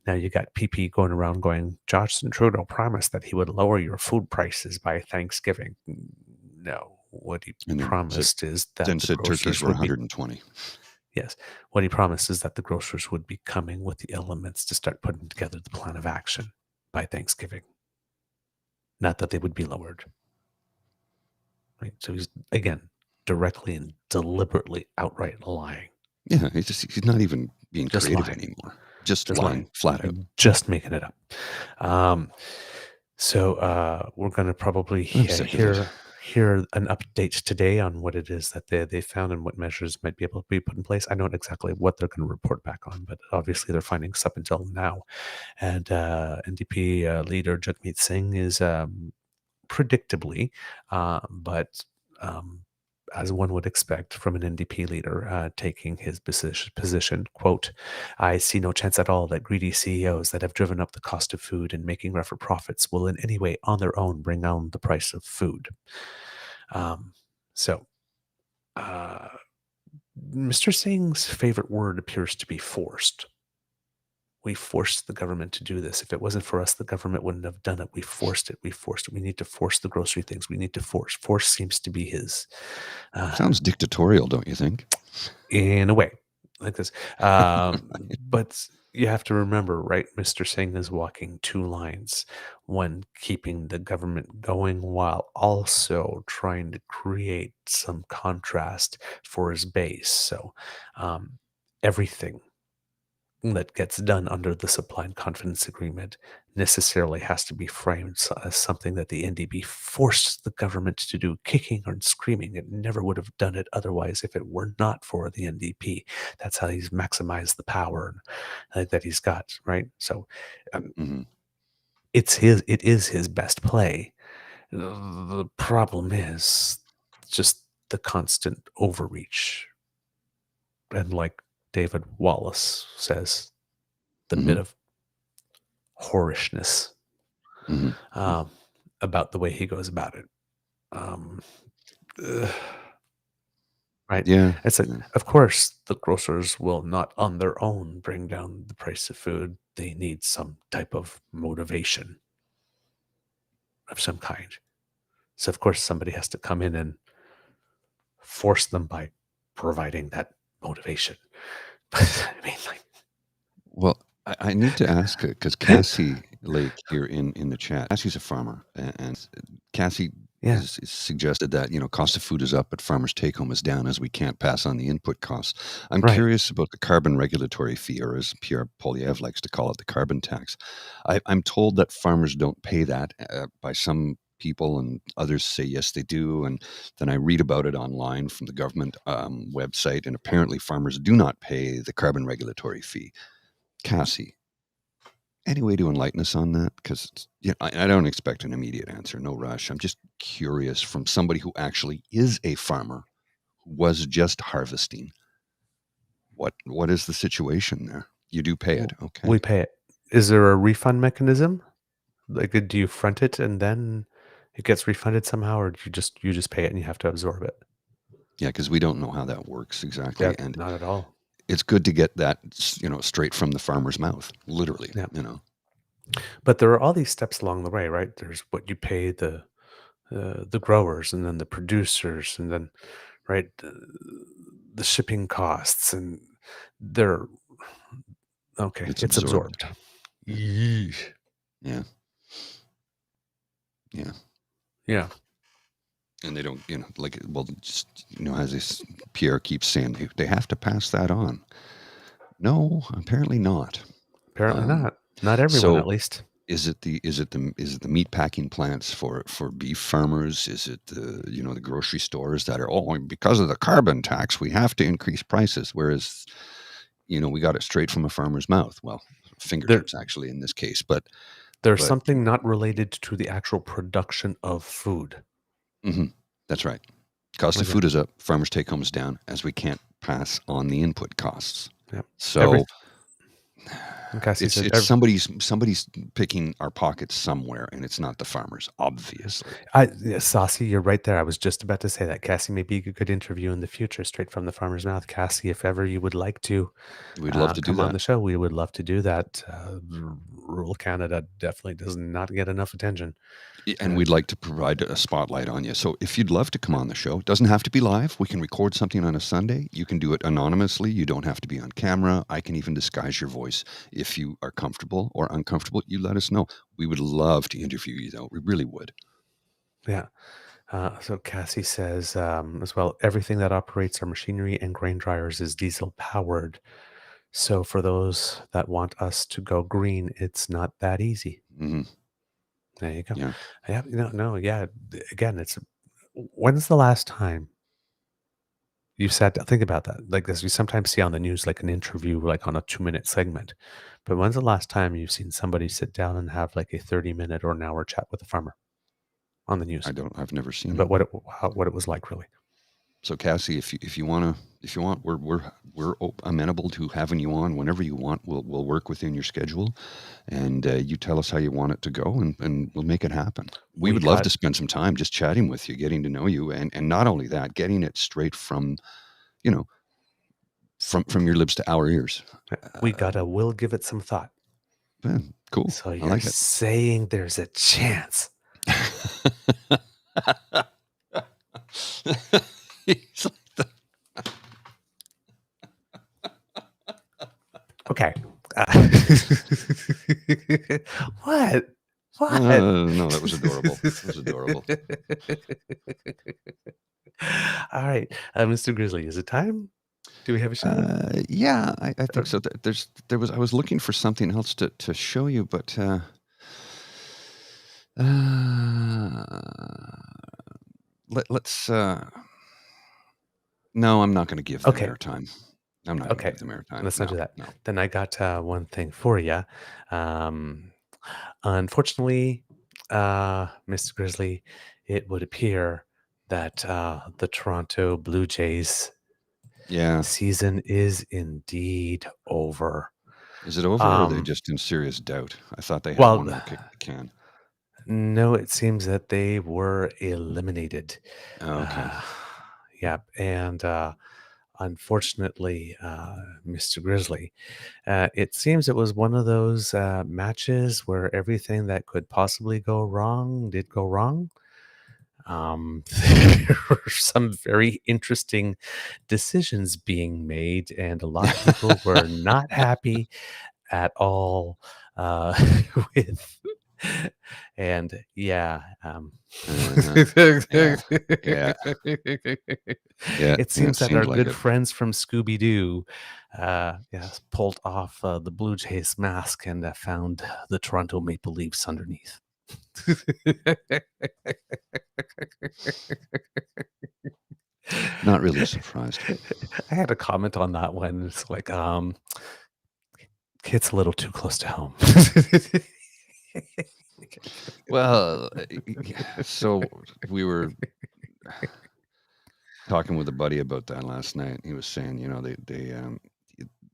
Now you got PP going around going, Justin Trudeau promised that he would lower your food prices by Thanksgiving. No, what he And promised is that then the said turkeys grocers were would be 120. Yes. What he promised is that the grocers would be coming with the elements to start putting together the plan of action by Thanksgiving. Not that they would be lowered. Right. So he's, again, directly and deliberately outright lying. Yeah, he's not even being Just creative lying. anymore. Just Just lying flat out. Just making it up. So we're going to probably hear an update today on what it is that they found and what measures might be able to be put in place. I don't know exactly what they're going to report back on, but obviously they're finding up until now. And NDP leader Jagmeet Singh is predictably, but as one would expect from an NDP leader taking his position, quote, I see no chance at all that greedy CEOs that have driven up the cost of food and making rougher profits will in any way on their own bring down the price of food. So Mr. Singh's favorite word appears to be forced. We forced the government to do this. If it wasn't for us, the government wouldn't have done it. We forced it. We forced it. We need to force the grocery things. We need to force. Force seems to be his. Sounds dictatorial, don't you think? In a way, like this. But you have to remember, right? Mr. Singh is walking two lines. One, keeping the government going while also trying to create some contrast for his base. So everything that gets done under the supply and confidence agreement necessarily has to be framed as something that the NDP forced the government to do, kicking and screaming. It never would have done it otherwise if it were not for the NDP. That's how he's maximized the power that he's got, right? So it is his best play. The problem is just the constant overreach. And like David Wallace says, the bit of whorishness about the way he goes about it. Right? Yeah. It's like, of course, the grocers will not on their own bring down the price of food. They need some type of motivation of some kind. So, of course, somebody has to come in and force them by providing that motivation. But I mean, like, well, I need to ask, because Cassie Lake here in the chat, Cassie's a farmer, and Cassie is suggested that, cost of food is up, but farmers' take home is down as we can't pass on the input costs. I'm curious about the carbon regulatory fee, or as Pierre Poilievre likes to call it, the carbon tax. I'm told that farmers don't pay that by some people, and others say yes they do, and then I read about it online from the government website, and apparently farmers do not pay the carbon regulatory fee. Cassie, any way to enlighten us on that? Because I don't expect an immediate answer, no rush. I'm just curious from somebody who actually is a farmer, who was just harvesting. What is the situation there? You do pay it, okay? We pay it. Is there a refund mechanism? Like, do you front it and then it gets refunded somehow, or do you just pay it and you have to absorb it? Yeah, because we don't know how that works exactly. Yeah, and not at all. It's good to get that, straight from the farmer's mouth, literally. Yeah. But there are all these steps along the way, right? There's what you pay the growers, and then the producers, and then the shipping costs, and they're okay. It's absorbed. Yeah. And they don't, as Pierre keeps saying, they have to pass that on. No, apparently not. Apparently not. Not everyone, at least. Is it the meat packing plants for beef farmers? Is it the grocery stores that are, because of the carbon tax we have to increase prices, whereas we got it straight from a farmer's mouth. Well, fingertips actually in this case, but There's but something not related to the actual production of food. that's right. Cost of Okay. food is up. Farmers' take home is down as we can't pass on the input costs. Yep. So Cassie it's said, somebody's picking our pockets somewhere, and it's not the farmers, obviously. Saucy, you're right there. I was just about to say that. Cassie may be a good interview in the future, straight from the farmer's mouth. Cassie, if ever you would like to We'd love to do come on that. the show, we would love to do that. Rural Canada definitely does not get enough attention. And we'd like to provide a spotlight on you. So if you'd love to come on the show, it doesn't have to be live. We can record something on a Sunday. You can do it anonymously. You don't have to be on camera. I can even disguise your voice. If you are comfortable or uncomfortable, you let us know. We would love to interview you, though. We really would. Yeah. So Cassie says as well, everything that operates our machinery and grain dryers is diesel powered. So for those that want us to go green, it's not that easy. Mm-hmm. There you go. Yeah. Yeah. Again, when's the last time you sat down? Think about that. Like this, we sometimes see on the news, like an interview, like on a 2-minute segment. But when's the last time you've seen somebody sit down and have like a 30-minute or an hour chat with a farmer on the news? I've never seen But it. what it was like, really. So Cassie, if you want, we're amenable to having you on whenever you want. We'll work within your schedule, and you tell us how you want it to go, and we'll make it happen. We would love to spend some time just chatting with you, getting to know you, and not only that, getting it straight from, from your lips to our ears. We'll give it some thought. Yeah, cool. So you're I like it. saying there's a chance. Okay. What? No, that was adorable. That was adorable. All right, Mr. Grizzly, is it time? Do we have a shout? Yeah, I think so. I was looking for something else to show you, but let's. No, I'm not going to give them airtime. I'm not going to give them airtime. Let's not do that. No. Then I got one thing for you. Unfortunately, Mr. Grizzly, it would appear that the Toronto Blue Jays season is indeed over. Is it over, or are they just in serious doubt? I thought they had one more kick the can. No, it seems that they were eliminated. Okay. Yeah, and unfortunately, Mr. Grizzly, it seems it was one of those matches where everything that could possibly go wrong did go wrong. There were some very interesting decisions being made, and a lot of people were not happy at all with. And it seems that our good friends from Scooby-Doo pulled off the Blue Jays mask and found the Toronto Maple Leafs underneath. Not really surprised. I had a comment on that one. It's like hits a little too close to home. Well, so we were talking with a buddy about that last night. He was saying,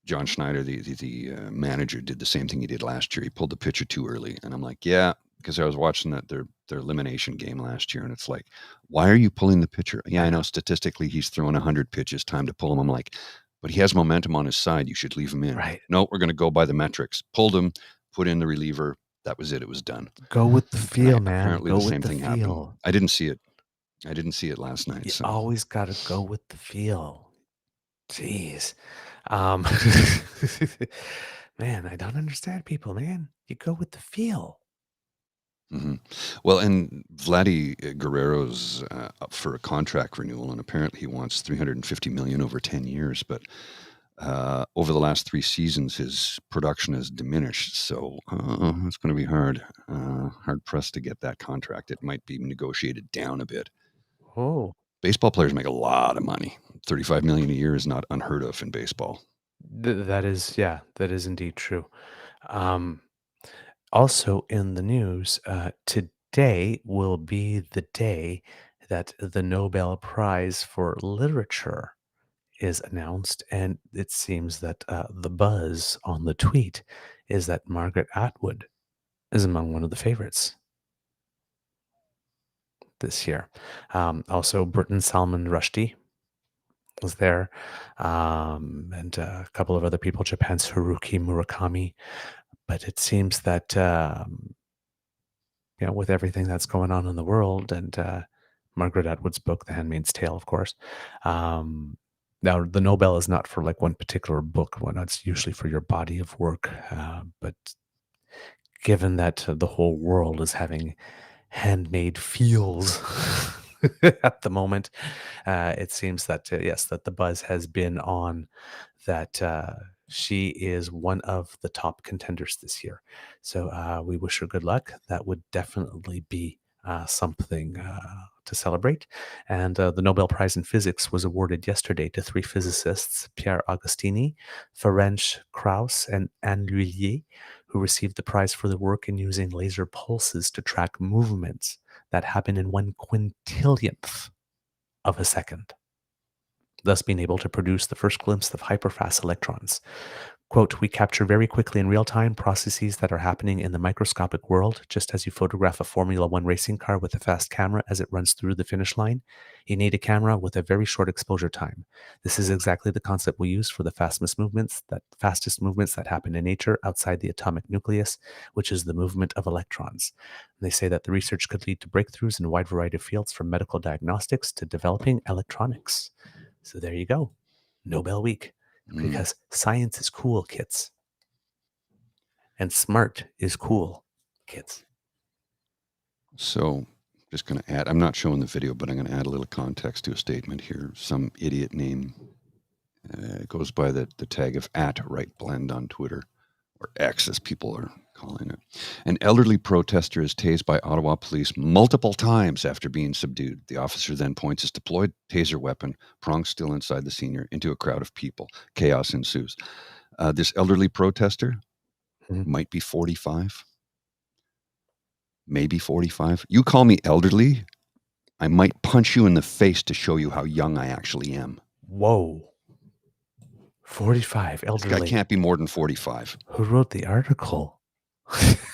John Schneider, the manager, did the same thing he did last year. He pulled the pitcher too early, and I'm like, yeah, because I was watching their elimination game last year, and it's like, why are you pulling the pitcher? Yeah, I know statistically he's throwing 100 pitches. Time to pull him. I'm like, but he has momentum on his side. You should leave him in. Right? No, we're going to go by the metrics. Pulled him, put in the reliever. That was it. It was done. Go with the feel, man. Apparently go the same with thing the happened. feel. I didn't see it last night. You so always got to go with the feel. Jeez. Man, I don't understand people, man. You go with the feel. Mm-hmm. Well, and Vladdy Guerrero's up for a contract renewal, and apparently he wants $350 million over 10 years. But Over the last 3 seasons, his production has diminished. So it's going to be hard pressed to get that contract. It might be negotiated down a bit. Oh, Baseball players make a lot of money. $35 million a year is not unheard of in baseball. that is indeed true. Um, Also in the news, today will be the day that the Nobel Prize for Literature is announced, and it seems that the buzz on the tweet is that Margaret Atwood is among one of the favorites this year. Also, Burton Salman Rushdie was there, and a couple of other people, Japan's Haruki Murakami. But it seems that with everything that's going on in the world and Margaret Atwood's book, The Handmaid's Tale, of course. Now, the Nobel is not for like one particular book. Well, it's usually for your body of work. But given that the whole world is having handmade feels at the moment, it seems that, yes, that the buzz has been on that she is one of the top contenders this year. So we wish her good luck. That would definitely be something to celebrate. And the Nobel Prize in Physics was awarded yesterday to 3 physicists, Pierre Agostini, Ferenc Krauss, and Anne L'Huillier, who received the prize for their work in using laser pulses to track movements that happen in 1/quintillionth of a second, thus being able to produce the first glimpse of hyperfast electrons. Quote, "We capture very quickly in real time processes that are happening in the microscopic world, just as you photograph a Formula One racing car with a fast camera as it runs through the finish line. You need a camera with a very short exposure time. This is exactly the concept we use for the fastest movements that happen in nature outside the atomic nucleus, which is the movement of electrons." And they say that the research could lead to breakthroughs in a wide variety of fields, from medical diagnostics to developing electronics. So there you go. Nobel Week. Because science is cool, kids. And smart is cool, kids. So just going to add, I'm not showing the video, but I'm going to add a little context to a statement here. Some idiot name goes by the tag of @rightblend on Twitter, or X as people are calling it. An elderly protester is tased by Ottawa police multiple times after being subdued. The officer then points his deployed taser weapon, prong still inside the senior, into a crowd of people. Chaos ensues. This elderly protester might be 45. Maybe 45. You call me elderly, I might punch you in the face to show you how young I actually am. Whoa. 45, elderly. This guy can't be more than 45. Who wrote the article?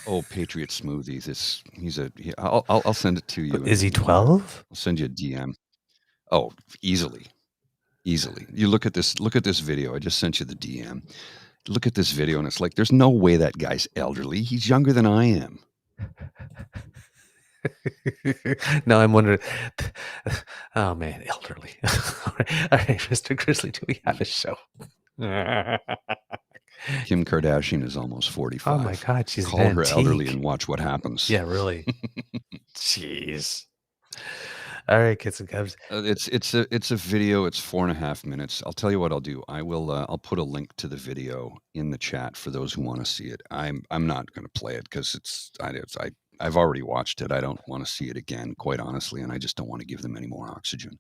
Oh, Patriot Smoothie. I'll send it to you. Is he 12? I'll send you a DM. Oh, easily. You look at this video. I just sent you the DM. Look at this video, and it's like, there's no way that guy's elderly. He's younger than I am. No, I'm wondering. Oh man, elderly. All right, Mr. Grizzly, do we have a show? Kim Kardashian is almost 45. Oh my God, she's Call her elderly and watch what happens. Yeah, really. Jeez. All right, kids and cubs. It's a video. It's 4.5 minutes. I'll tell you what I'll do. I'll put a link to the video in the chat for those who want to see it. I'm not going to play it because I've already watched it. I don't want to see it again, quite honestly, and I just don't want to give them any more oxygen.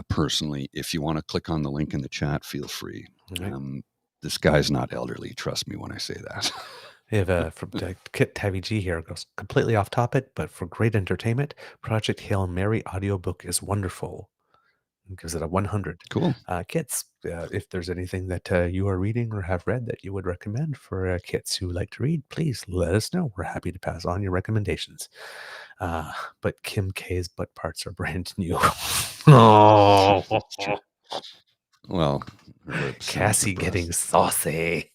Personally, if you want to click on the link in the chat, feel free. Right. This guy's not elderly. Trust me when I say that. We have from Kit Tabby G here, goes completely off topic, but for great entertainment, Project Hail Mary audiobook is wonderful. It gives it a 100. Cool. Kits, if there's anything that you are reading or have read that you would recommend for kits who like to read, please let us know. We're happy to pass on your recommendations. But Kim K's butt parts are brand new. Oh, well, Cassie getting saucy.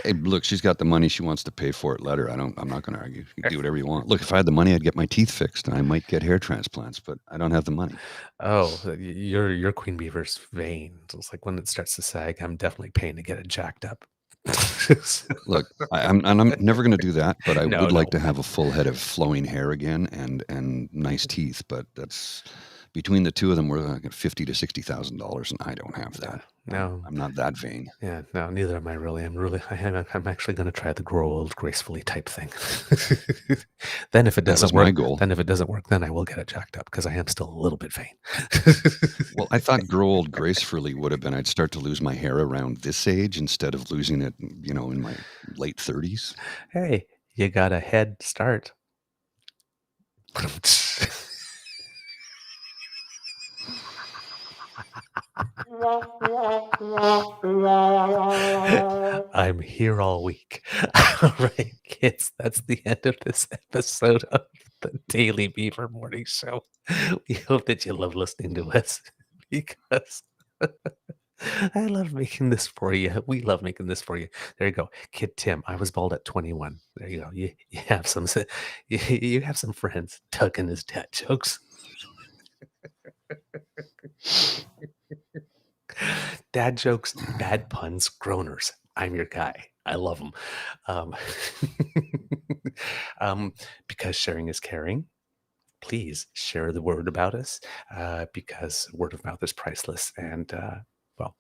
Hey, look, she's got the money. She wants to pay for it. Let her. I'm not going to argue. You can do whatever you want. Look, if I had the money, I'd get my teeth fixed, and I might get hair transplants, but I don't have the money. Oh, your Queen Beaver's vein. So it's like when it starts to sag, I'm definitely paying to get it jacked up. Look, I'm never going to do that, but I would like to have a full head of flowing hair again and nice teeth. But that's between the two of them, we're like $50,000 to $60,000, and I don't have that. No. I'm not that vain. Yeah, no, neither am I really. I'm actually going to try the grow old gracefully type thing. Then if it That doesn't was my work, goal. then if it doesn't work, then I will get it jacked up because I am still a little bit vain. Well, I thought grow old gracefully would have been I'd start to lose my hair around this age instead of losing it, in my late 30s. Hey, you got a head start. I'm here all week. All right, kids, that's the end of this episode of the Daily Beaver Morning Show. We hope that you love listening to us because I love making this for you. We love making this for you. There you go. Kid Tim, I was bald at 21. There you go. You have some you have some friends. Doug and his dad jokes. Dad jokes, bad puns, groaners. I'm your guy. I love them. Because sharing is caring. Please share the word about us because word of mouth is priceless. And, well,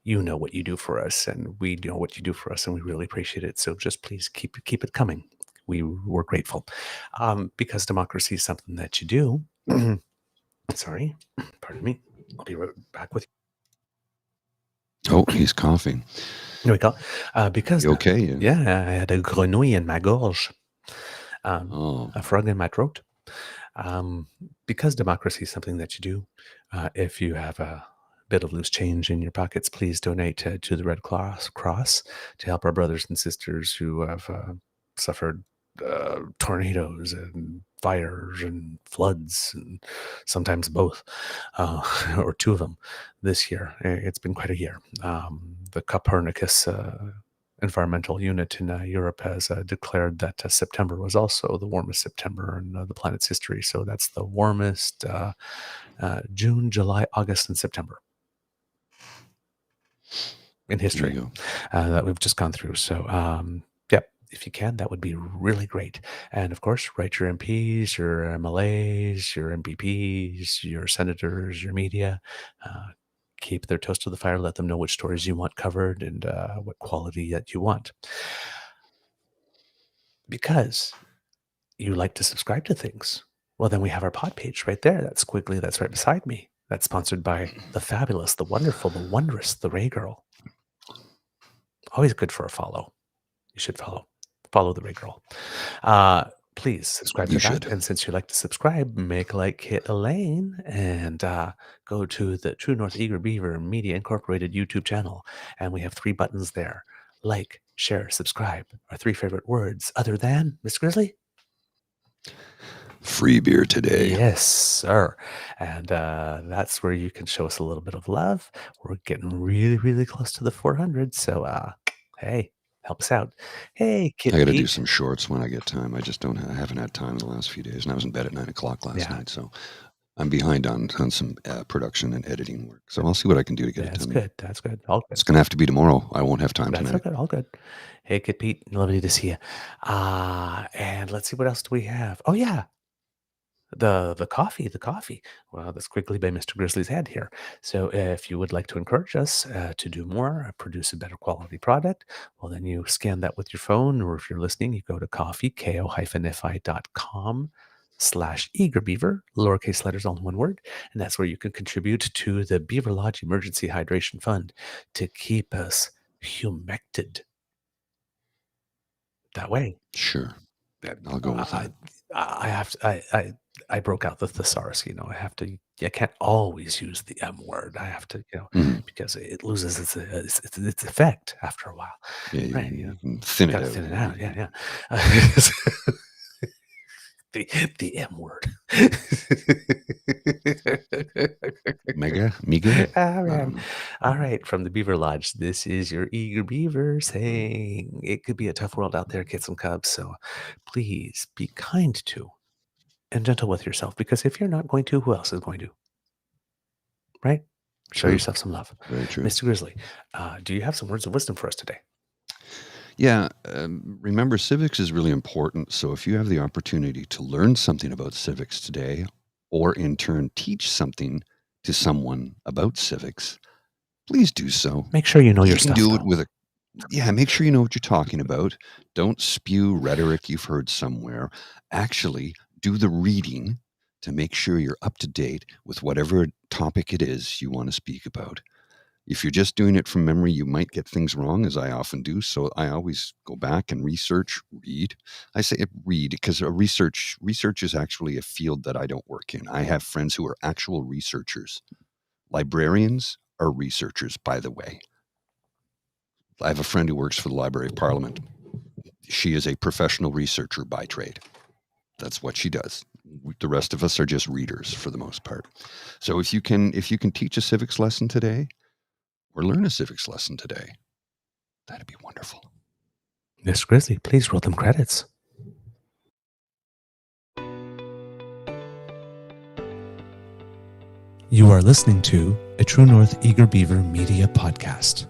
you know what you do for us, and we know what you do for us, and we really appreciate it. So just please keep it coming. We're grateful because democracy is something that you do. Sorry, pardon me. I'll be right back with you. Oh, he's coughing. There we go. Because You okay? yeah, I had a grenouille in my gorge, Oh, a frog in my throat. Because democracy is something that you do. If you have a bit of loose change in your pockets, please donate to the Red Cross to help our brothers and sisters who have suffered tornadoes and fires and floods and sometimes both or two of them this year. It's been quite a year. The Copernicus environmental unit in Europe has declared that September was also the warmest September in the planet's history. So that's the warmest June, July, August, and September in there you history go. that we've just gone through. So, yep, if you can, that would be really great. And of course, write your MPs, your MLAs, your MPPs, your senators, your media. Keep their toes to the fire. Let them know which stories you want covered and what quality that you want. Because you like to subscribe to things. Well, then we have our pod page right there. That's squiggly. That's right beside me. That's sponsored by the fabulous, the wonderful, the wondrous, the Ray Girl. Always good for a follow. You should follow the Ray Girl. Please subscribe You to that. should. And since you like to subscribe, make like hit Elaine and go to the True North Eager Beaver Media Incorporated YouTube channel. And we have 3 buttons there. Like, share, subscribe. Our 3 favorite words other than, Miss Grizzly? Free beer today. Yes, sir. And that's where you can show us a little bit of love. We're getting really, really close to the 400. So, hey, help us out. Hey, Kid I got to do Pete. some shorts when I get time. I just don't. I haven't had time in the last few days, and I was in bed at 9 o'clock last Yeah. night, so I'm behind on some production and editing work. So I'll see what I can do to get That's it done. good. That's good. All good. It's gonna have to be tomorrow. I won't have time That's all tonight. good. All good. Hey, Kid Pete. Lovely to see you. And let's see what else do we have. Oh yeah, the coffee. Well, that's quickly by Mr. Grizzly's head here. So if you would like to encourage us to do more, produce a better quality product, well, then you scan that with your phone, or if you're listening, you go to coffee, ko-fi.com/eagerbeaver, lowercase letters, all in one word. And that's where you can contribute to the Beaver Lodge Emergency Hydration Fund to keep us humected. That way. Sure, I'll go with that. I have to, I broke out the thesaurus, I can't always use the M word. I have to, Mhm. because it loses its effect after a while. Yeah, you, Right, you can thin it Gotta out. thin it out. Yeah. The M word. Mega. All right. All right. From the Beaver Lodge, this is your eager beaver saying it could be a tough world out there, kids and cubs. So please be kind to and gentle with yourself, because if you're not going to, who else is going to? Right? Show True. yourself some love. Very true. Mr. Grizzly, do you have some words of wisdom for us today? Yeah, remember, civics is really important. So if you have the opportunity to learn something about civics today, or in turn teach something to someone about civics, please do so. Make sure you know your You can stuff. do it though. with make sure you know what you're talking about. Don't spew rhetoric you've heard somewhere. Actually, do the reading to make sure you're up to date with whatever topic it is you want to speak about. If you're just doing it from memory, you might get things wrong, as I often do. So I always go back and read. I say read because research is actually a field that I don't work in. I have friends who are actual researchers. Librarians are researchers, by the way. I have a friend who works for the Library of Parliament. She is a professional researcher by trade. That's what she does. The rest of us are just readers for the most part. So if you can teach a civics lesson today or learn a civics lesson today, that'd be wonderful. Miss Grizzly, please roll them credits. You are listening to a True North Eager Beaver media podcast.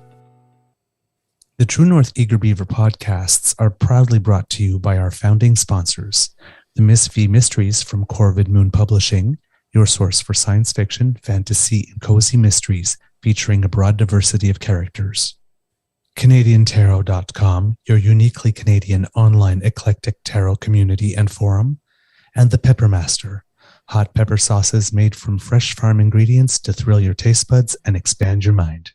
The True North Eager Beaver podcasts are proudly brought to you by our founding sponsors, the Miss V Mysteries from Corvid Moon Publishing, your source for science fiction, fantasy, and cozy mysteries featuring a broad diversity of characters. CanadianTarot.com, your uniquely Canadian online eclectic tarot community and forum, and The Pepper Master, hot pepper sauces made from fresh farm ingredients to thrill your taste buds and expand your mind.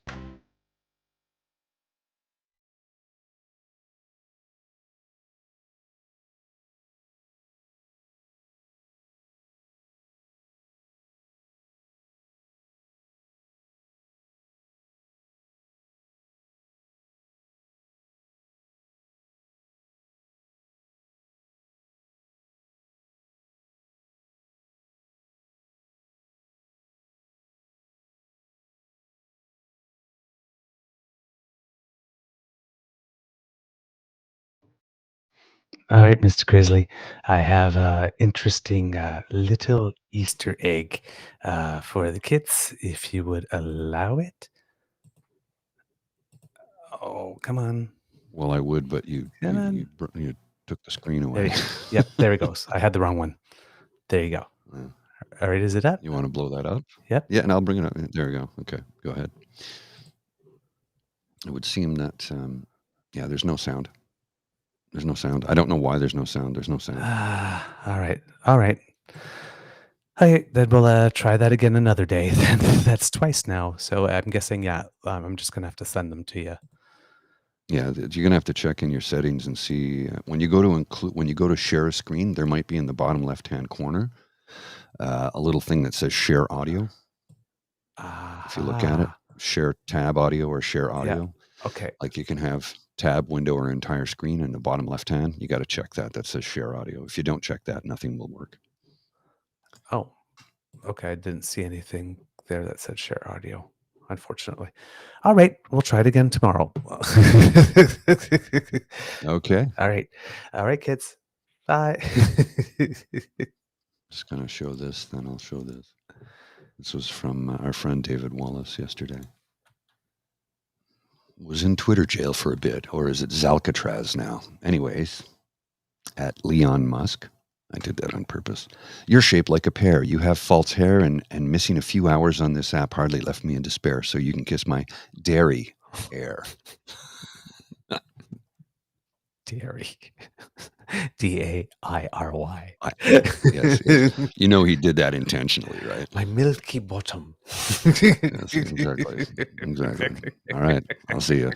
All right, Mr. Grizzly, I have an interesting little Easter egg for the kids, if you would allow it. Oh, come on. Well, I would, but you took the screen There away. yep, there it goes. I had the wrong one. There you go. Yeah. All right, is it up? You want to blow that up? Yep. Yeah, and I'll bring it up. There we go. Okay, go ahead. It would seem that, there's no sound. There's no sound. I don't know why there's no sound. There's no sound. All right. All right. Okay, then we'll try that again another day. That's twice now. So I'm guessing, I'm just going to have to send them to you. Yeah, you're gonna have to check in your settings and see when you go to share a screen. There might be in the bottom left-hand corner a little thing that says share audio. If you look at it, share tab audio or share audio. Yeah. Okay. Like you can have tab, window, or entire screen in the bottom left-hand. You got to check that says share audio. If you don't check that, nothing will work. Oh, okay. I didn't see anything there that said share audio, unfortunately. All right. We'll try it again tomorrow. Okay. All right. All right, kids. Bye. Just going to show this, then I'll show this. This was from our friend David Wallace yesterday. Was in Twitter jail for a bit, or is it Zalcatraz now? Anyways, at Leon Musk. I did that on purpose. You're shaped like a pear. You have false hair, and missing a few hours on this app hardly left me in despair, so you can kiss my dairy hair. Dairy. D-A-I-R-Y. Yes. You know he did that intentionally, right? My milky bottom. Yes, exactly. All right. I'll see you.